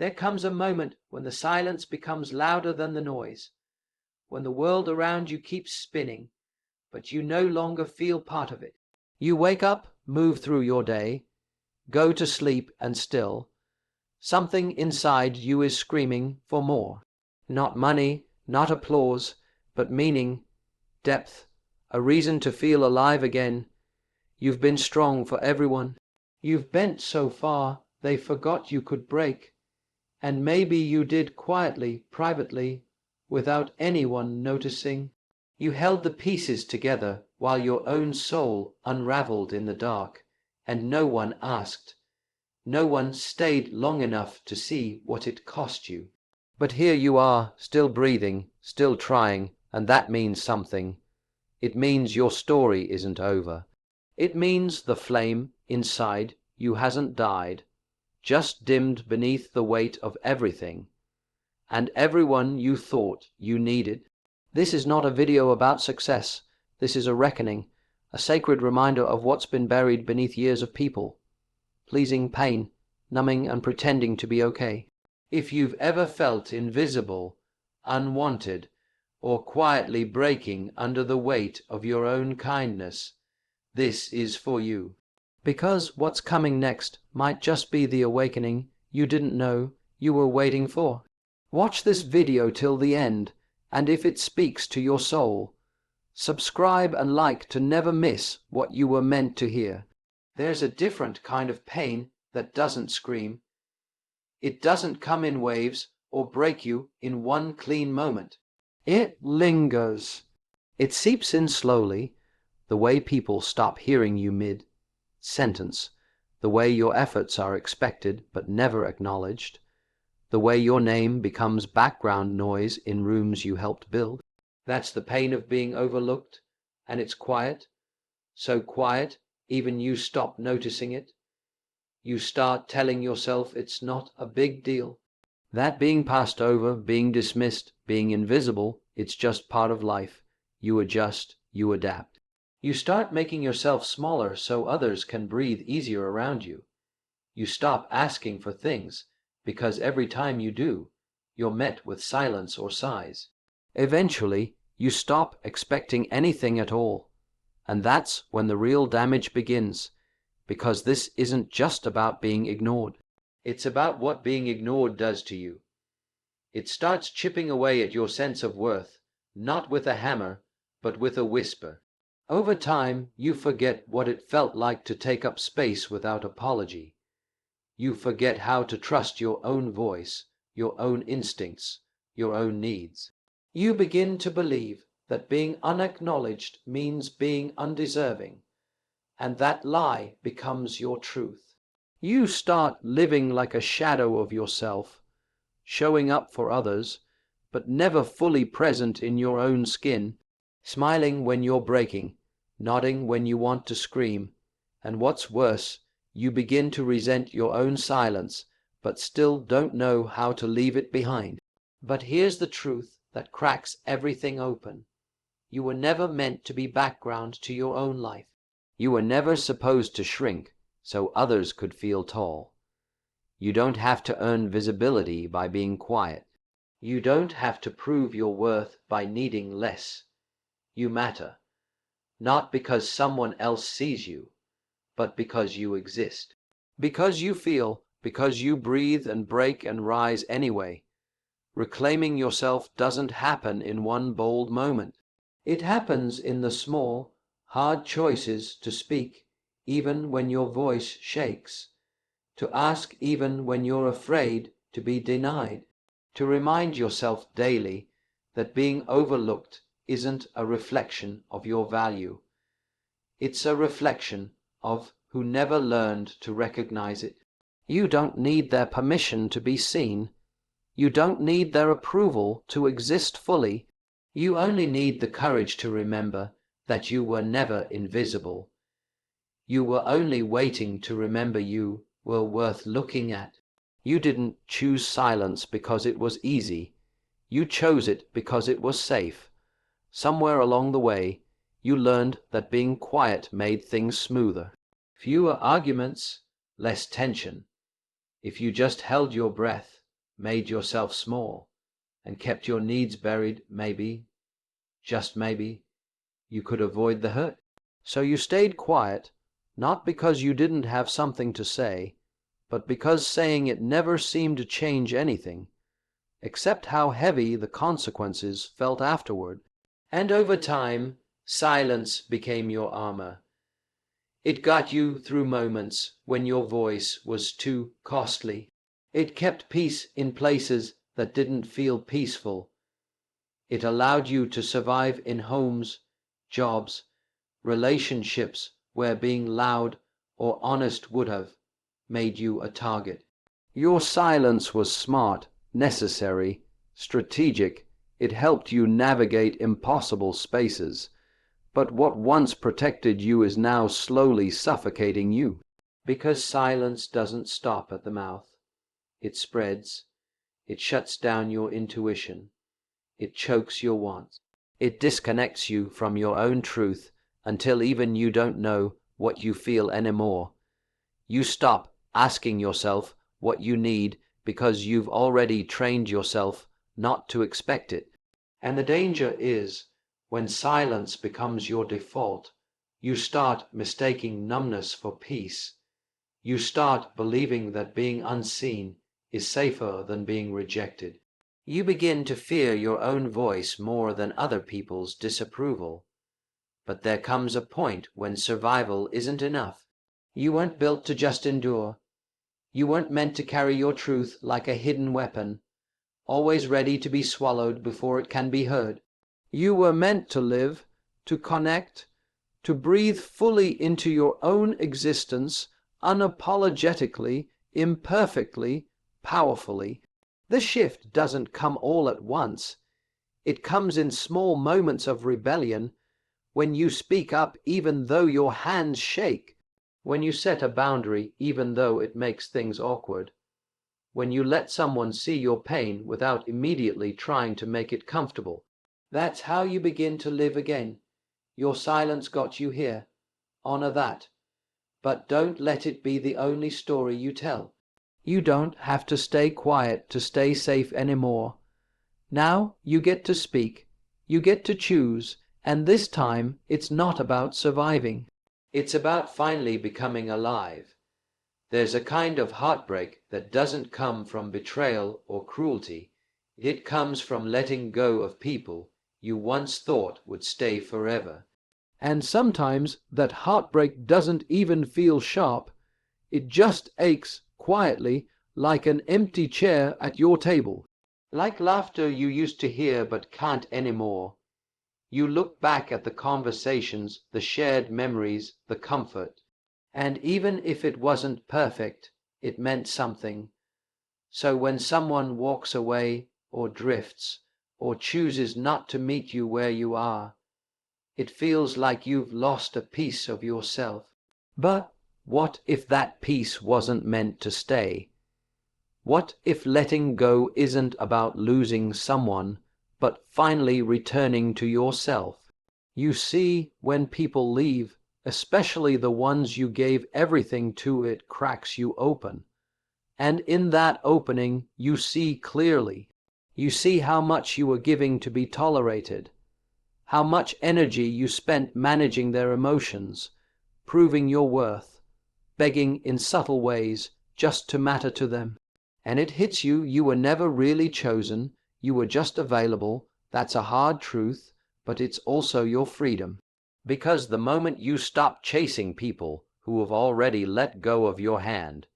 There comes a moment when the silence becomes louder than the noise, when the world around you keeps spinning, but you no longer feel part of it. You wake up, move through your day, go to sleep, and still, something inside you is screaming for more. Not money, not applause, but meaning, depth, a reason to feel alive again. You've been strong for everyone. You've bent so far they forgot you could break. And maybe you did quietly, privately, without anyone noticing. You held the pieces together while your own soul unraveled in the dark, and no one asked. No one stayed long enough to see what it cost you. But here you are, still breathing, still trying, and that means something. It means your story isn't over. It means the flame inside you hasn't died, just dimmed beneath the weight of everything, and everyone you thought you needed. This is not a video about success. This is a reckoning, a sacred reminder of what's been buried beneath years of people, pleasing pain, numbing and pretending to be okay. If you've ever felt invisible, unwanted, or quietly breaking under the weight of your own kindness, this is for you. Because what's coming next might just be the awakening you didn't know you were waiting for. Watch this video till the end, and if it speaks to your soul, subscribe and like to never miss what you were meant to hear. There's a different kind of pain that doesn't scream. It doesn't come in waves or break you in one clean moment. It lingers. It seeps in slowly, the way people stop hearing you mid-sentence, the way your efforts are expected but never acknowledged, the way your name becomes background noise in rooms you helped build. That's the pain of being overlooked, and it's quiet, so quiet even you stop noticing it. You start telling yourself it's not a big deal. That being passed over, being dismissed, being invisible, it's just part of life. You adjust, you adapt. You start making yourself smaller so others can breathe easier around you. You stop asking for things, because every time you do, you're met with silence or sighs. Eventually, you stop expecting anything at all. And that's when the real damage begins, because this isn't just about being ignored. It's about what being ignored does to you. It starts chipping away at your sense of worth, not with a hammer, but with a whisper. Over time, you forget what it felt like to take up space without apology. You forget how to trust your own voice, your own instincts, your own needs. You begin to believe that being unacknowledged means being undeserving, and that lie becomes your truth. You start living like a shadow of yourself, showing up for others, but never fully present in your own skin, smiling when you're breaking, nodding when you want to scream, and what's worse, you begin to resent your own silence, but still don't know how to leave it behind. But here's the truth that cracks everything open. You were never meant to be background to your own life. You were never supposed to shrink so others could feel tall. You don't have to earn visibility by being quiet. You don't have to prove your worth by needing less. You matter, not because someone else sees you, but because you exist. Because you feel, because you breathe and break and rise anyway. Reclaiming yourself doesn't happen in one bold moment. It happens in the small, hard choices to speak even when your voice shakes, to ask even when you're afraid to be denied, to remind yourself daily that being overlooked isn't a reflection of your value. It's a reflection of who never learned to recognize it. You don't need their permission to be seen. You don't need their approval to exist fully. You only need the courage to remember that you were never invisible. You were only waiting to remember you were worth looking at. You didn't choose silence because it was easy. You chose it because it was safe. Somewhere along the way, you learned that being quiet made things smoother. Fewer arguments, less tension. If you just held your breath, made yourself small, and kept your needs buried, maybe, just maybe, you could avoid the hurt. So you stayed quiet, not because you didn't have something to say, but because saying it never seemed to change anything, except how heavy the consequences felt afterward. And over time, silence became your armor. It got you through moments when your voice was too costly. It kept peace in places that didn't feel peaceful. It allowed you to survive in homes, jobs, relationships where being loud or honest would have made you a target. Your silence was smart, necessary, strategic. It helped you navigate impossible spaces. But what once protected you is now slowly suffocating you. Because silence doesn't stop at the mouth. It spreads. It shuts down your intuition. It chokes your wants. It disconnects you from your own truth until even you don't know what you feel anymore. You stop asking yourself what you need because you've already trained yourself not to expect it. And the danger is, when silence becomes your default, you start mistaking numbness for peace. You start believing that being unseen is safer than being rejected. You begin to fear your own voice more than other people's disapproval. But there comes a point when survival isn't enough. You weren't built to just endure. You weren't meant to carry your truth like a hidden weapon, always ready to be swallowed before it can be heard. You were meant to live, to connect, to breathe fully into your own existence, unapologetically, imperfectly, powerfully. The shift doesn't come all at once. It comes in small moments of rebellion, when you speak up even though your hands shake, when you set a boundary even though it makes things awkward, when you let someone see your pain without immediately trying to make it comfortable. That's how you begin to live again. Your silence got you here. Honor that. But don't let it be the only story you tell. You don't have to stay quiet to stay safe anymore. Now you get to speak. You get to choose. And this time it's not about surviving. It's about finally becoming alive. There's a kind of heartbreak that doesn't come from betrayal or cruelty. It comes from letting go of people you once thought would stay forever. And sometimes that heartbreak doesn't even feel sharp. It just aches quietly, like an empty chair at your table. Like laughter you used to hear but can't anymore. You look back at the conversations, the shared memories, the comfort. And even if it wasn't perfect, it meant something. So when someone walks away or drifts or chooses not to meet you where you are, it feels like you've lost a piece of yourself. But what if that piece wasn't meant to stay? What if letting go isn't about losing someone, but finally returning to yourself? You see, when people leave, especially the ones you gave everything to, it cracks you open. And in that opening, you see clearly. You see how much you were giving to be tolerated, how much energy you spent managing their emotions, proving your worth, begging in subtle ways just to matter to them. And it hits you, you were never really chosen, you were just available. That's a hard truth, but it's also your freedom. Because the moment you stop chasing people who have already let go of your hand,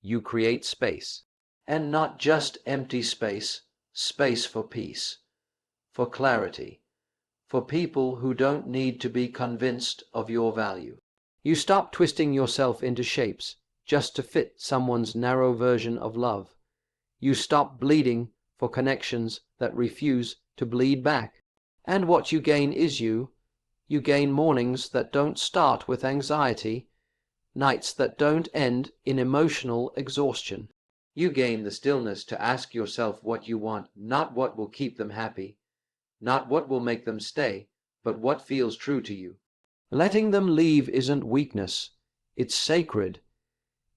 you create space. And not just empty space, space for peace, for clarity, for people who don't need to be convinced of your value. You stop twisting yourself into shapes just to fit someone's narrow version of love. You stop bleeding for connections that refuse to bleed back. And what you gain is you. You gain mornings that don't start with anxiety, nights that don't end in emotional exhaustion. You gain the stillness to ask yourself what you want, not what will keep them happy, not what will make them stay, but what feels true to you. Letting them leave isn't weakness. It's sacred.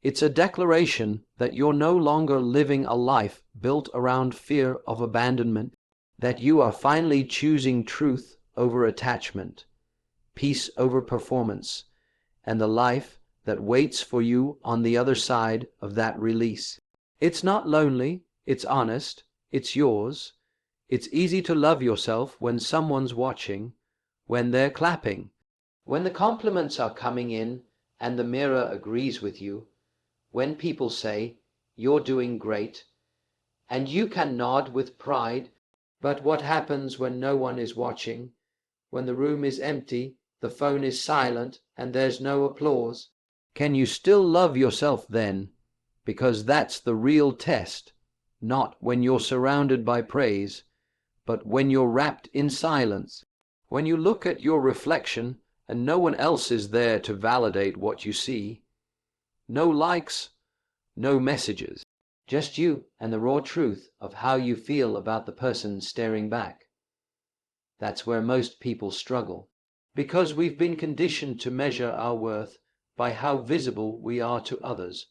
It's a declaration that you're no longer living a life built around fear of abandonment, that you are finally choosing truth over attachment, peace over performance, and the life that waits for you on the other side of that release. It's not lonely, it's honest, it's yours. It's easy to love yourself when someone's watching, when they're clapping, when the compliments are coming in and the mirror agrees with you, when people say, "You're doing great," and you can nod with pride. But what happens when no one is watching, when the room is empty, the phone is silent, and there's no applause? Can you still love yourself then? Because that's the real test, not when you're surrounded by praise, but when you're wrapped in silence, when you look at your reflection and no one else is there to validate what you see. No likes, no messages, just you and the raw truth of how you feel about the person staring back. That's where most people struggle, because we've been conditioned to measure our worth by how visible we are to others,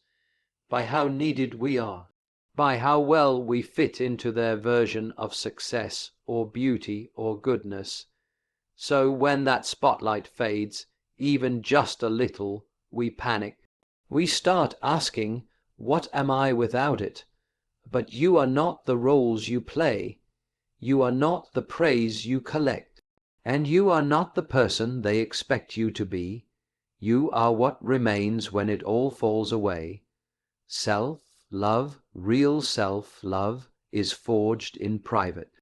by how needed we are, by how well we fit into their version of success or beauty or goodness. So when that spotlight fades, even just a little, we panic. We start asking, "What am I without it?" But you are not the roles you play. You are not the praise you collect. And you are not the person they expect you to be. You are what remains when it all falls away. Self-love, real self-love, is forged in private.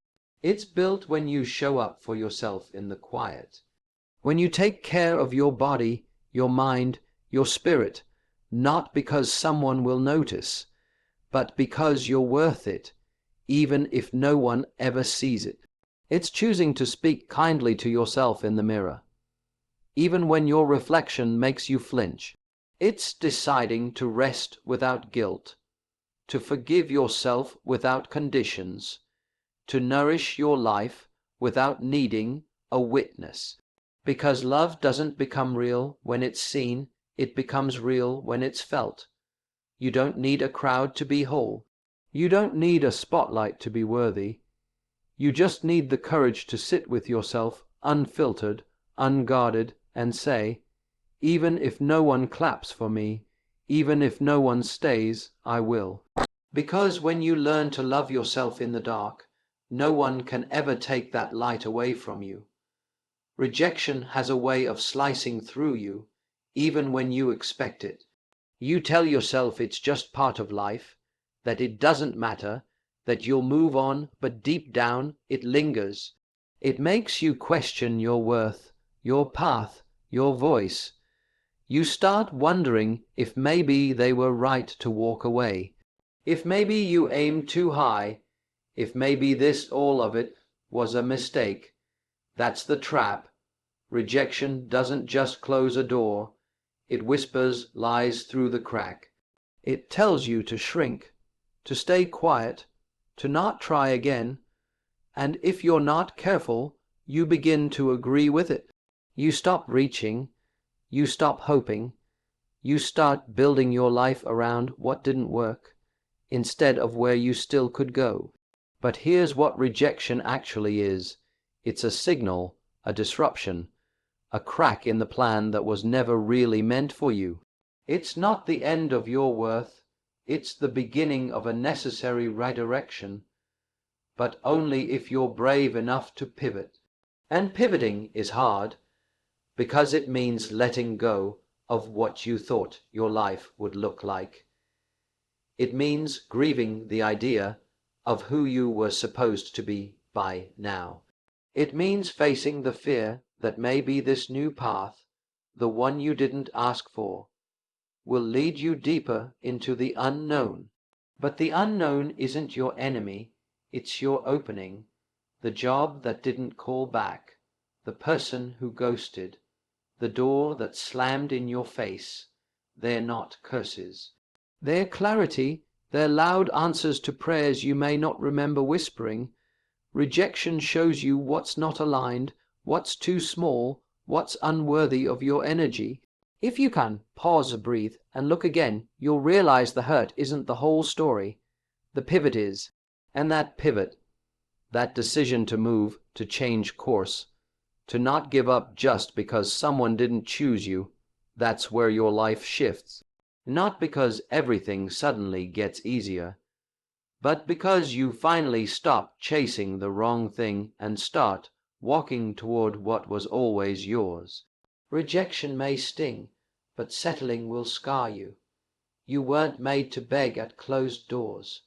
It's built when you show up for yourself in the quiet. When you take care of your body, your mind, your spirit, not because someone will notice, but because you're worth it, even if no one ever sees it. It's choosing to speak kindly to yourself in the mirror, even when your reflection makes you flinch. It's deciding to rest without guilt, to forgive yourself without conditions, to nourish your life without needing a witness. Because love doesn't become real when it's seen, it becomes real when it's felt. You don't need a crowd to be whole. You don't need a spotlight to be worthy. You just need the courage to sit with yourself unfiltered, unguarded, and say, "Even if no one claps for me, even if no one stays, I will." Because when you learn to love yourself in the dark, no one can ever take that light away from you. Rejection has a way of slicing through you, even when you expect it. You tell yourself it's just part of life, that it doesn't matter, that you'll move on, but deep down it lingers. It makes you question your worth, your path, your voice. You start wondering if maybe they were right to walk away, if maybe you aimed too high, if maybe this all of it was a mistake. That's the trap. Rejection doesn't just close a door. It whispers lies through the crack. It tells you to shrink, to stay quiet, to not try again. And if you're not careful, you begin to agree with it. You stop reaching. You stop hoping. You start building your life around what didn't work, instead of where you still could go. But here's what rejection actually is. It's a signal, a disruption, a crack in the plan that was never really meant for you. It's not the end of your worth. It's the beginning of a necessary redirection, but only if you're brave enough to pivot. And pivoting is hard, because it means letting go of what you thought your life would look like. It means grieving the idea of who you were supposed to be by now. It means facing the fear that maybe this new path, the one you didn't ask for, will lead you deeper into the unknown. But the unknown isn't your enemy, it's your opening, the job that didn't call back, the person who ghosted, the door that slammed in your face. They're not curses. They're clarity. They're loud answers to prayers you may not remember whispering. Rejection shows you what's not aligned, what's too small, what's unworthy of your energy. If you can pause, breathe, and look again, you'll realize the hurt isn't the whole story. The pivot is. And that pivot, that decision to move, to change course, to not give up just because someone didn't choose you, that's where your life shifts. Not because everything suddenly gets easier, but because you finally stop chasing the wrong thing and start walking toward what was always yours. Rejection may sting, but settling will scar you. You weren't made to beg at closed doors.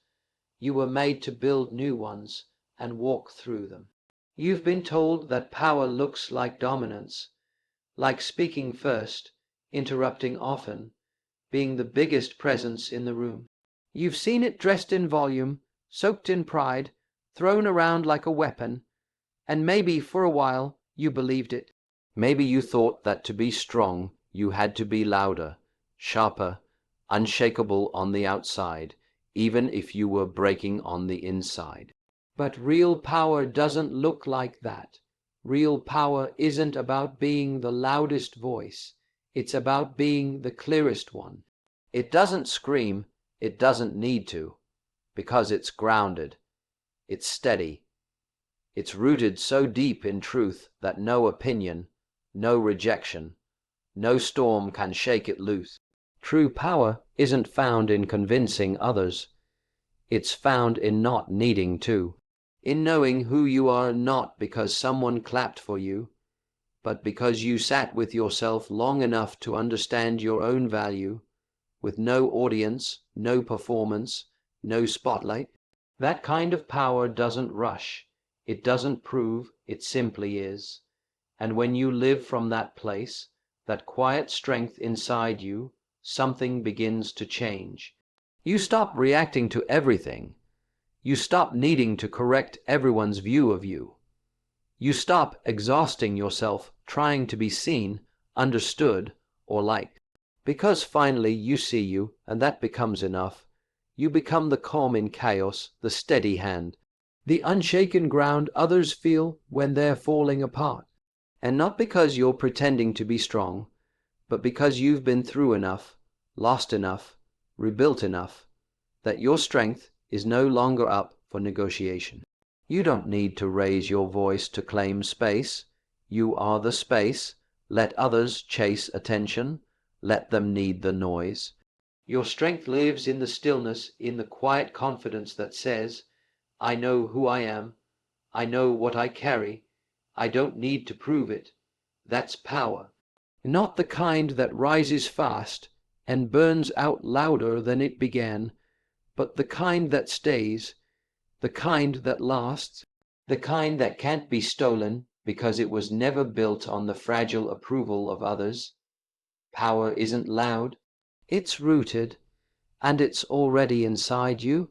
You were made to build new ones and walk through them. You've been told that power looks like dominance, like speaking first, interrupting often, being the biggest presence in the room. You've seen it dressed in volume, soaked in pride, thrown around like a weapon, and maybe for a while you believed it. Maybe you thought that to be strong you had to be louder, sharper, unshakable on the outside, even if you were breaking on the inside. But real power doesn't look like that. Real power isn't about being the loudest voice. It's about being the clearest one. It doesn't scream, it doesn't need to, because it's grounded, it's steady, it's rooted so deep in truth that no opinion, no rejection, no storm can shake it loose. True power isn't found in convincing others. It's found in not needing to, in knowing who you are not because someone clapped for you, but because you sat with yourself long enough to understand your own value, with no audience, no performance, no spotlight. That kind of power doesn't rush. It doesn't prove, it simply is. And when you live from that place, that quiet strength inside you, something begins to change. You stop reacting to everything. You stop needing to correct everyone's view of you. You stop exhausting yourself trying to be seen, understood, or liked. Because finally you see you, and that becomes enough. You become the calm in chaos, the steady hand, the unshaken ground others feel when they're falling apart. And not because you're pretending to be strong, but because you've been through enough, lost enough, rebuilt enough, that your strength is no longer up for negotiation. You don't need to raise your voice to claim space. You are the space. Let others chase attention. Let them need the noise. Your strength lives in the stillness, in the quiet confidence that says, I know who I am. I know what I carry. I don't need to prove it. That's power. Not the kind that rises fast and burns out louder than it began, but the kind that stays, the kind that lasts, the kind that can't be stolen because it was never built on the fragile approval of others. Power isn't loud. It's rooted, and it's already inside you.